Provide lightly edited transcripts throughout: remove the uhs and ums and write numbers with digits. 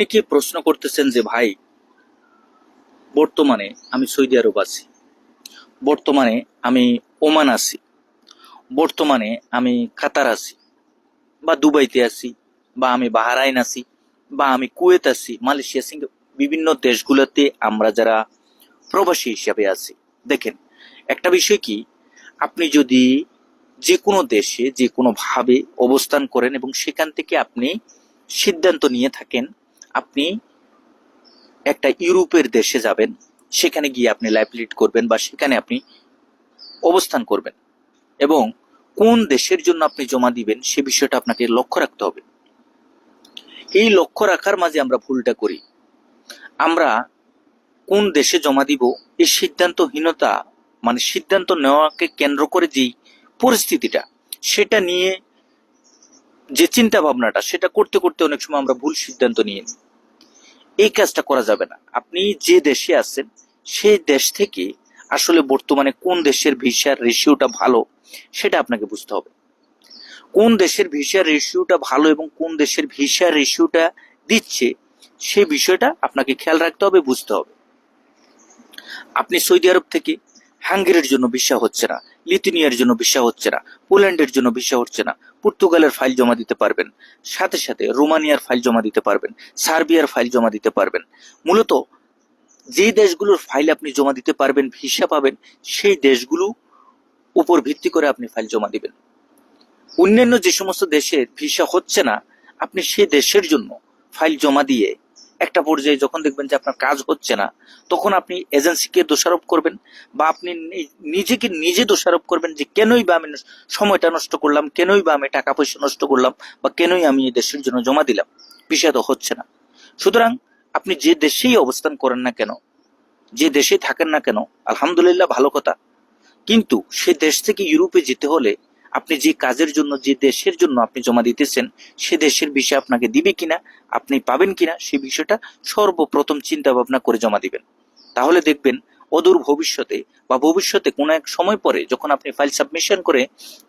অনেকে প্রশ্ন করতেছেন যে ভাই, বর্তমানে আমি সৌদি আরব আছি, বর্তমানে আমি ওমান আছি, বর্তমানে আমি কাতার আছি, বা দুবাইতে আছি, বা আমি বাহরাইন আছি, বা আমি কুয়েত আছি, মালয়েশিয়া, সিঙ্গাপুর, বিভিন্ন দেশগুলোতে আমরা যারা প্রবাসী হিসাবে আছি। দেখেন, একটা বিষয় কি, আপনি যদি যে কোনো দেশে যে কোনো ভাবে অবস্থান করেন এবং সেখান থেকে আপনি সিদ্ধান্ত নিয়ে থাকেন আপনি একটা ইউরোপের দেশে যাবেন, সেখানে গিয়ে আপনি লাইফ লিড করবেন বা সেখানে আপনি অবস্থান করবেন, এবং কোন দেশের জন্য আপনি জমা দিবেন সে বিষয়টা আপনাকে লক্ষ্য রাখতে হবে। এই লক্ষ্য রাখার মাঝে আমরা ভুলটা করি। আমরা কোন দেশে জমা দিব এই সিদ্ধান্তহীনতা, মানে সিদ্ধান্ত নেওয়াকে কেন্দ্র করে যেই পরিস্থিতিটা, সেটা নিয়ে যে চিন্তা ভাবনাটা, সেটা করতে করতে অনেক সময় আমরা ভুল সিদ্ধান্ত নিয়ে নিই। এই কাজটা করা যাবে না। আপনি যে দেশে আছেন সেই দেশ থেকে আসলে বর্তমানে কোন দেশের ভিসার রেশিওটা ভালো সেটা আপনাকে বুঝতে হবে। কোন দেশের ভিসার রেশিওটা ভালো এবং কোন দেশের ভিসার রেশিওটা দিচ্ছে সেই বিষয়টা আপনাকে খেয়াল রাখতে হবে, বুঝতে হবে। আপনি সৌদি আরব থেকে হাঙ্গেরির জন্য ভিসা হচ্ছে না, লিথুনিয়ার জন্য ভিসা হচ্ছে না, পোল্যান্ডের জন্য ভিসা হচ্ছে না, পর্তুগালের ফাইল জমা দিতে পারবেন, সাথে সাথে রোমানিয়ার ফাইল জমা দিতে পারবেন, সার্বিয়ার ফাইল জমা দিতে পারবেন। মূলত যে দেশগুলোর ফাইল আপনি জমা দিতে পারবেন, ভিসা পাবেন, সেই দেশগুলো উপর ভিত্তি করে আপনি ফাইল জমা দিবেন। অন্যান্য যে সমস্ত দেশের ভিসা হচ্ছে না, আপনি সেই দেশের জন্য ফাইল জমা দিয়ে একটা পর্যায়ে যখন দেখবেন যে আপনার কাজ হচ্ছে না, তখন আপনি এজেন্সিকে দোষারোপ করবেন, বা আপনি নিজেকে নিজে দোষারোপ করবেন যে কেনই বা আমি সময়টা নষ্ট করলাম, কেনই বা আমি টাকা পয়সা নষ্ট করলাম, বা কেনই আমি এই দেশের জন্য জমা দিলাম, ভিসা তো হচ্ছে না। সুতরাং আপনি যে দেশেই অবস্থান করেন না কেন, যে দেশে থাকেন না কেন, আলহামদুলিল্লাহ, ভালো কথা, কিন্তু সে দেশ থেকে ইউরোপে যেতে হলে আপনি যে কাজের জন্য, যে দেশের জন্য আপনি জমা দিতেছেন, সে দেশের বিষয় আপনাকে দিবে কিনা, আপনি পাবেন কিনা, সে বিষয়টা সর্বপ্রথম চিন্তা ভাবনা করে জমা দিবেন। তাহলে দেখবেন অদূর ভবিষ্যতে বা ভবিষ্যতে কোনো এক সময় পরে যখন আপনি ফাইল সাবমিশন করে,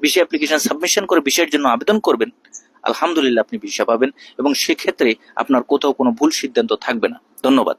ভিসা অ্যাপ্লিকেশন সাবমিশন করে ভিসার জন্য আবেদন করবেন, আলহামদুলিল্লাহ আপনি ভিসা পাবেন, এবং সেক্ষেত্রে আপনার কোথাও কোনো ভুল সিদ্ধান্ত থাকবে না। ধন্যবাদ।